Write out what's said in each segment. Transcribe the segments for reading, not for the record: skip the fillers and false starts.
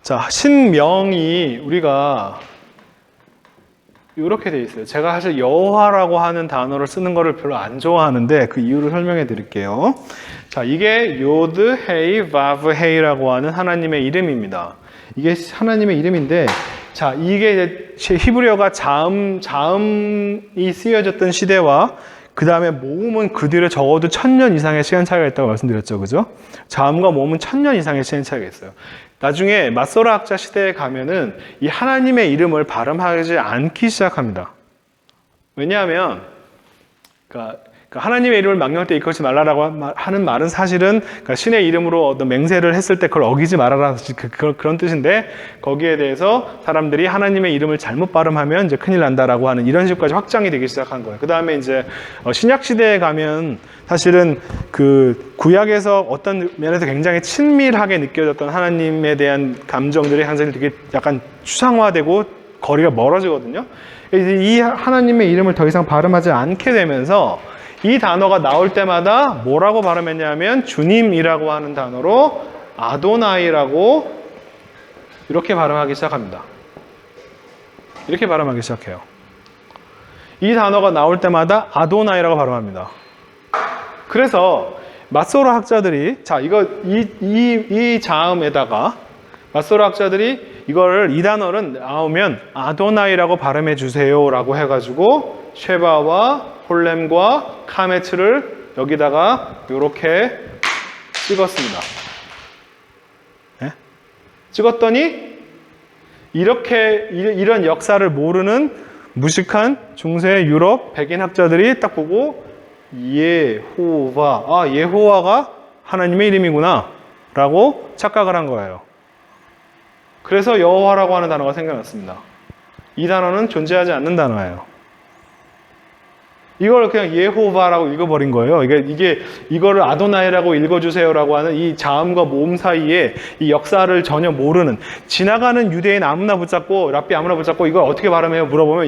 자, 신명이 우리가 이렇게 돼 있어요. 제가 사실 여호와라고 하는 단어를 쓰는 거를 별로 안 좋아하는데 그 이유를 설명해 드릴게요. 자, 이게 요드 헤이 바브 헤이라고 하는 하나님의 이름입니다. 이게 하나님의 이름인데, 자, 이게 이제 히브리어가 자음이 쓰여졌던 시대와 그 다음에 모음은 그 뒤에 적어도 1000년 이상의 시간 차이가 있다고 말씀드렸죠. 그죠? 자음과 모음은 1000년 이상의 시간 차이가 있어요. 나중에 마소라 학자 시대에 가면은 이 하나님의 이름을 발음하지 않기 시작합니다. 왜냐하면, 그러니까 하나님의 이름을 망령할 때 일컫지 말라라고 하는 말은 사실은 신의 이름으로 어떤 맹세를 했을 때 그걸 어기지 말아라 그런 뜻인데, 거기에 대해서 사람들이 하나님의 이름을 잘못 발음하면 이제 큰일 난다라고 하는 이런 식까지 확장이 되기 시작한 거예요. 그 다음에 이제 신약 시대에 가면 사실은 그 구약에서 어떤 면에서 굉장히 친밀하게 느껴졌던 하나님에 대한 감정들이 항상 되게 약간 추상화되고 거리가 멀어지거든요. 이 하나님의 이름을 더 이상 발음하지 않게 되면서 이 단어가 나올 때마다 뭐라고 발음했냐면 주님이라고 하는 단어로 아도나이라고 이렇게 발음하기 시작합니다. 이렇게 발음하기 시작해요. 이 단어가 나올 때마다 아도나이라고 발음합니다. 그래서 마소라 학자들이 이 자음에다가 마소라 학자들이 이 단어를 나오면 아도나이라고 발음해 주세요라고 해가지고 쉐바와 홀렘과 카메츠를 여기다가 이렇게 찍었습니다. 네? 찍었더니 이런 역사를 모르는 무식한 중세 유럽 백인 학자들이 딱 보고 예호와가 하나님의 이름이구나 라고 착각을 한 거예요. 그래서 여호와라고 하는 단어가 생겨났습니다. 이 단어는 존재하지 않는 단어예요. 이걸 그냥 예호바라고 읽어버린 거예요. 이거를 아도나이라고 읽어주세요라고 하는 이 자음과 모음 사이에 이 역사를 전혀 모르는, 지나가는 유대인 아무나 붙잡고 랍비 아무나 붙잡고 이걸 어떻게 발음해요 물어보면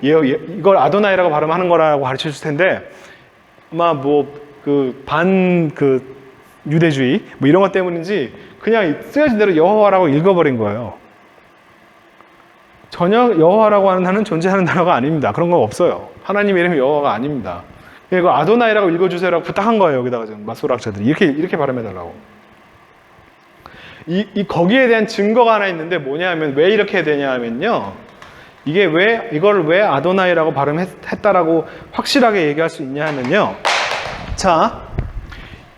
이걸 아도나이라고 발음하는 거라고 가르쳐 줄 텐데, 아마 유대주의 이런 것 때문인지 그냥 쓰여진 대로 여호와라고 읽어버린 거예요. 전혀 여호와라고 하는 단어는 존재하는 단어가 아닙니다. 그런 거 없어요. 하나님의 이름이 여호와가 아닙니다. 이거 아도나이라고 읽어주세요라고 부탁한 거예요. 여기다가 지금 마소라 학자들이 이렇게 발음해달라고. 거기에 대한 증거가 하나 있는데 뭐냐면, 왜 이렇게 되냐면요, 이걸 왜 아도나이라고 발음했다라고 확실하게 얘기할 수 있냐 하면요, 자,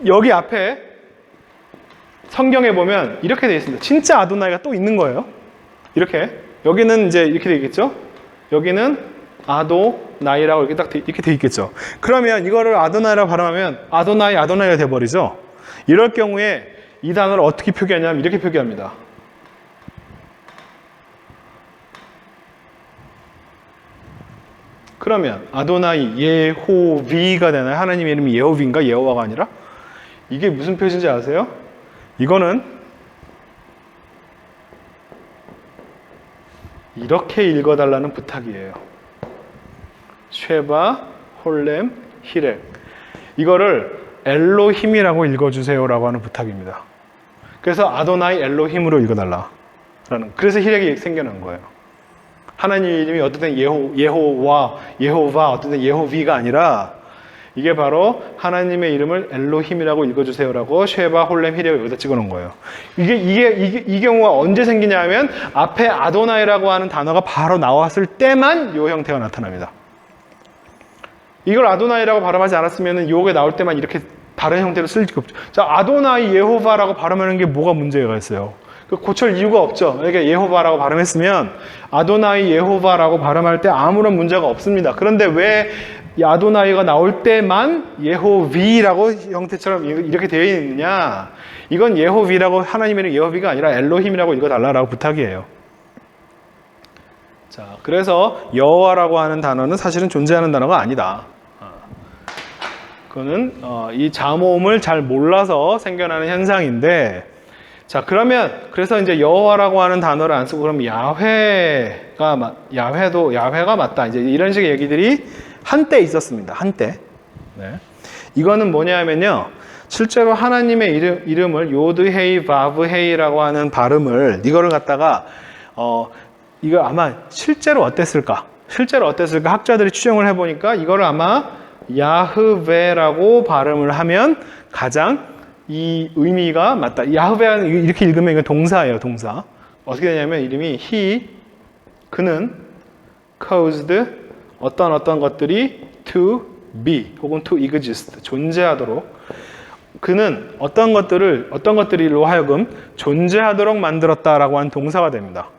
여기 앞에 성경에 보면 이렇게 되어 있습니다. 진짜 아도나이가 또 있는 거예요. 여기는 이제 이렇게 되어 있겠죠? 여기는 아도나이라고 이렇게 되어 있겠죠? 그러면 이거를 아도나이라고 발음하면 아도나이가 돼버리죠? 이럴 경우에 이 단어를 어떻게 표기하냐면 이렇게 표기합니다. 그러면 아도나이 예호비가 되나요? 하나님의 이름이 예호비인가? 예호와가 아니라? 이게 무슨 표시인지 아세요? 이거는 이렇게 읽어달라는 부탁이에요. 쉐바, 홀렘, 히렉. 이거를 엘로힘이라고 읽어주세요라고 하는 부탁입니다. 그래서 아도나이 엘로힘으로 읽어달라라는. 그래서 히렉이 생겨난 거예요. 하나님 이름이 어떤 때는 예호와, 어떤 때는 예호비가 아니라 이게 바로 하나님의 이름을 엘로힘이라고 읽어주세요라고 쉐바, 홀렘, 히렉을 여기다 찍어놓은 거예요. 이 경우가 언제 생기냐 하면 앞에 아도나이라고 하는 단어가 바로 나왔을 때만 이 형태가 나타납니다. 이걸 아도나이라고 발음하지 않았으면 요게 나올 때만 이렇게 다른 형태로 쓸 리가 없죠. 자, 아도나이 예호바라고 발음하는 게 뭐가 문제가 있어요? 고칠 이유가 없죠. 그러니까 예호바라고 발음했으면 아도나이 예호바라고 발음할 때 아무런 문제가 없습니다. 그런데 왜 아도나이가 나올 때만 예호비라고 형태처럼 이렇게 되어 있느냐? 이건 예호비라고, 하나님의 예호비가 아니라 엘로힘이라고 읽어달라고 부탁이에요. 자, 그래서 여호와라고 하는 단어는 사실은 존재하는 단어가 아니다. 그거는 이 자모음을 잘 몰라서 생겨나는 현상인데, 자, 그래서 이제 여호와라고 하는 단어를 안 쓰고 그럼 야훼가 맞다. 이제 이런 식의 얘기들이 한때 있었습니다. 한때. 네. 이거는 뭐냐면요. 실제로 하나님의 이름을 요드 헤이 바브 헤이라고 하는 발음을 이거를 갖다가 이거 아마 실제로 어땠을까? 학자들이 추정을 해보니까 이거를 아마 야흐베라고 발음을 하면 가장 이 의미가 맞다. 야흐베는 이렇게 읽으면 이건 동사예요, 동사. 어떻게 되냐면 이름이 그는 caused 어떤 것들이 to be 혹은 to exist 존재하도록 그는 어떤 것들이로 하여금 존재하도록 만들었다라고 하는 동사가 됩니다.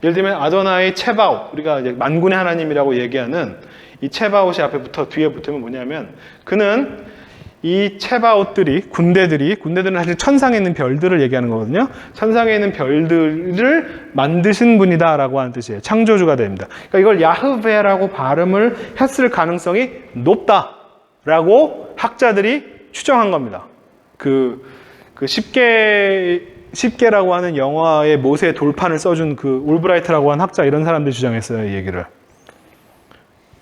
예를 들면 아도나이 체바웃 우리가 이제 만군의 하나님이라고 얘기하는 이 체바웃이 뒤에 붙으면 뭐냐면 그는 이 체바웃들이 군대들은 사실 천상에 있는 별들을 얘기하는 거거든요. 천상에 있는 별들을 만드신 분이다라고 하는 뜻이에요. 창조주가 됩니다. 그러니까 이걸 야흐베라고 발음을 했을 가능성이 높다라고 학자들이 추정한 겁니다. 그 10개라고 하는 영화의 모세의 돌판을 써준 그 올브라이트라고 하는 학자 이런 사람들이 주장했어요, 이 얘기를.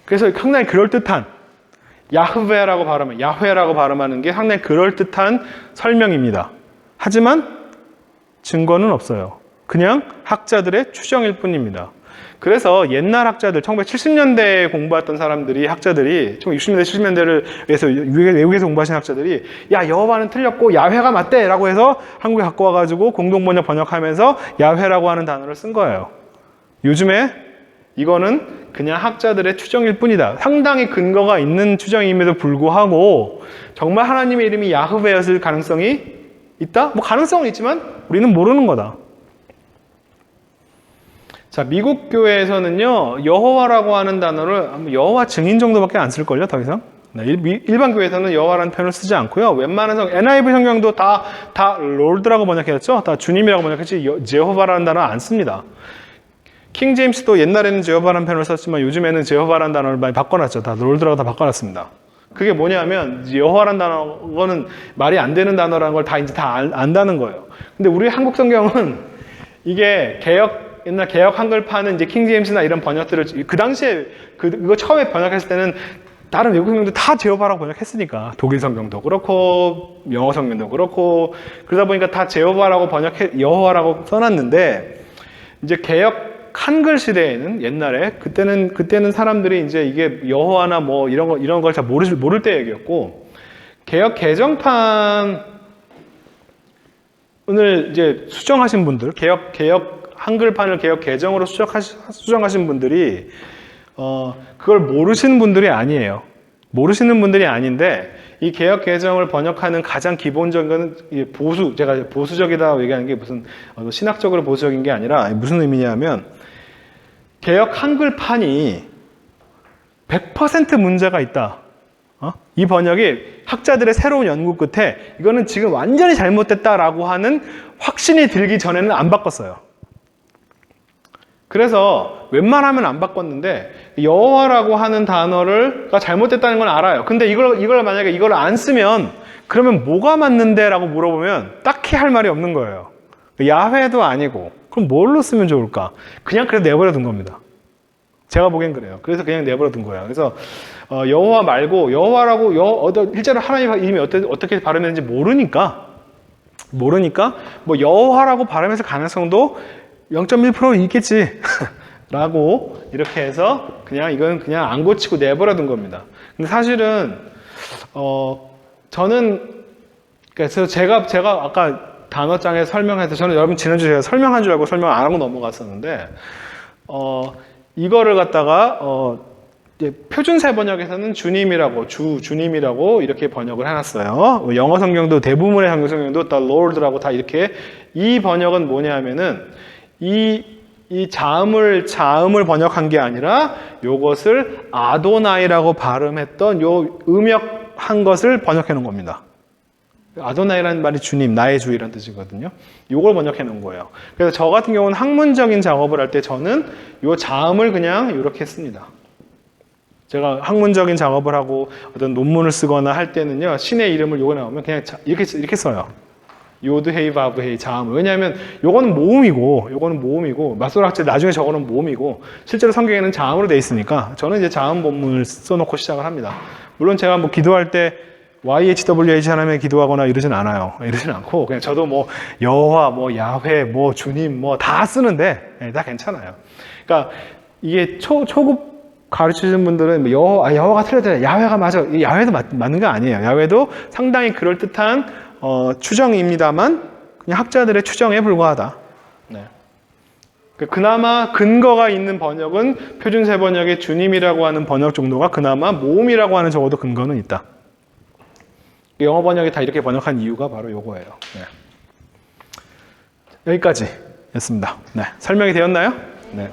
그래서 상당히 그럴듯한 야흐베라고 발음하는 게 상당히 그럴듯한 설명입니다. 하지만 증거는 없어요. 그냥 학자들의 추정일 뿐입니다. 그래서 옛날 학자들, 1970년대에 공부했던 학자들이 1960년대, 70년대를 위해서 외국에서 공부하신 학자들이 야, 여호와는 틀렸고 야훼가 맞대! 라고 해서 한국에 갖고 와가지고 공동번역하면서 야훼라고 하는 단어를 쓴 거예요. 요즘에 이거는 그냥 학자들의 추정일 뿐이다. 상당히 근거가 있는 추정임에도 불구하고 정말 하나님의 이름이 야흐베였을 가능성이 있다? 뭐 가능성은 있지만 우리는 모르는 거다. 자, 미국 교회에서는요, 여호와라고 하는 단어를 여호와 증인 정도밖에 안 쓸걸요, 더 이상? 일반 교회에서는 여호와라는 표현을 쓰지 않고요. 웬만한 NIV 성경도 다 롤드라고 번역했죠? 다 주님이라고 번역했지 제호바라는 단어 안 씁니다. 킹 제임스도 옛날에는 제호바라는 표현을 썼지만 요즘에는 제호바라는 단어를 많이 바꿔놨죠. 다 롤드라고 다 바꿔놨습니다. 그게 뭐냐면 여호와라는 단어는 말이 안 되는 단어라는 걸 이제 다 안다는 거예요. 근데 우리 한국 성경은 이게 옛날 개역 한글판은 이제 킹 제임스나 이런 번역들을 그 당시에 이거 처음에 번역했을 때는 다른 외국 성경도 다 제호바라고 번역했으니까 독일 성경도 그렇고 영어 성경도 그렇고 그러다 보니까 다 제호바라고 여호와라고 써놨는데 이제 개역 한글 시대에는 옛날에 그때는 사람들이 이제 이게 여호와나 뭐 이런 걸 잘 모를 때 얘기였고 개역 개정판을 이제 수정하신 분들 개역 한글판을 개역 개정으로 수정하신 분들이 그걸 모르시는 분들이 아니에요. 모르시는 분들이 아닌데 이 개역 개정을 번역하는 가장 기본적인 제가 보수적이다 얘기하는 게 무슨 신학적으로 보수적인 게 아니라 무슨 의미냐면 개역 한글판이 100% 문제가 있다. 이 번역이 학자들의 새로운 연구 끝에 이거는 지금 완전히 잘못됐다라고 하는 확신이 들기 전에는 안 바꿨어요. 그래서 웬만하면 안 바꿨는데 여호와라고 하는 단어가 잘못됐다는 건 알아요. 근데 이걸 만약에 이걸 안 쓰면 그러면 뭐가 맞는데? 라고 물어보면 딱히 할 말이 없는 거예요. 야훼도 아니고 그럼 뭘로 쓰면 좋을까? 그냥 그래도 내버려 둔 겁니다. 제가 보기엔 그래요. 그래서 그냥 내버려 둔 거예요. 그래서 여호와 말고 실제로 하나님 이름이 어떻게 발음했는지 모르니까 뭐 여호와라고 발음했을 가능성도 0.1% 있겠지 라고 이렇게 해서 이건 그냥 안 고치고 내버려 둔 겁니다. 근데 사실은 저는 그래서 제가 아까 단어장에 설명해서 저는 여러분 지난주에 제가 설명한 줄 알고 설명 안 하고 넘어갔었는데 이거를 갖다가 표준세 번역에서는 주님이라고 이렇게 번역을 해놨어요. 영어 성경도 대부분의 한국 성경도 the Lord라고 다 이렇게 이 번역은 뭐냐면은 이 자음을 번역한 게 아니라 요것을 아도나이라고 발음했던 요 음역한 것을 번역해 놓은 겁니다. 아도나이라는 말이 주님, 나의 주 이런 뜻이거든요. 요걸 번역해 놓은 거예요. 그래서 저 같은 경우는 학문적인 작업을 할 때 저는 요 자음을 그냥 이렇게 씁니다. 제가 학문적인 작업을 하고 어떤 논문을 쓰거나 할 때는요, 신의 이름을 요거 나오면 그냥 이렇게 써요. 요드 헤이 바브 헤이 자음을. 왜냐하면 요거는 모음이고 맞소락제 나중에 저거는 모음이고 실제로 성경에는 자음으로 돼 있으니까 저는 이제 자음 본문을 써놓고 시작을 합니다. 물론 제가 뭐 기도할 때 YHWH 하나님에 기도하거나 이러진 않아요. 이러진 않고 그냥 저도 뭐 여호와, 뭐 야훼, 뭐 주님 뭐 다 쓰는데 네, 다 괜찮아요. 그러니까 이게 초급 가르치시는 분들은 뭐 여호와가 틀렸대, 야훼가 맞아. 야훼도 맞는 거 아니에요. 야훼도 상당히 그럴 듯한 추정입니다만 그냥 학자들의 추정에 불과하다. 네. 그나마 근거가 있는 번역은 표준세 번역의 주님이라고 하는 번역 정도가 그나마 모음이라고 하는 적어도 근거는 있다. 영어 번역이 다 이렇게 번역한 이유가 바로 요거예요. 네. 여기까지였습니다. 네. 설명이 되었나요? 네.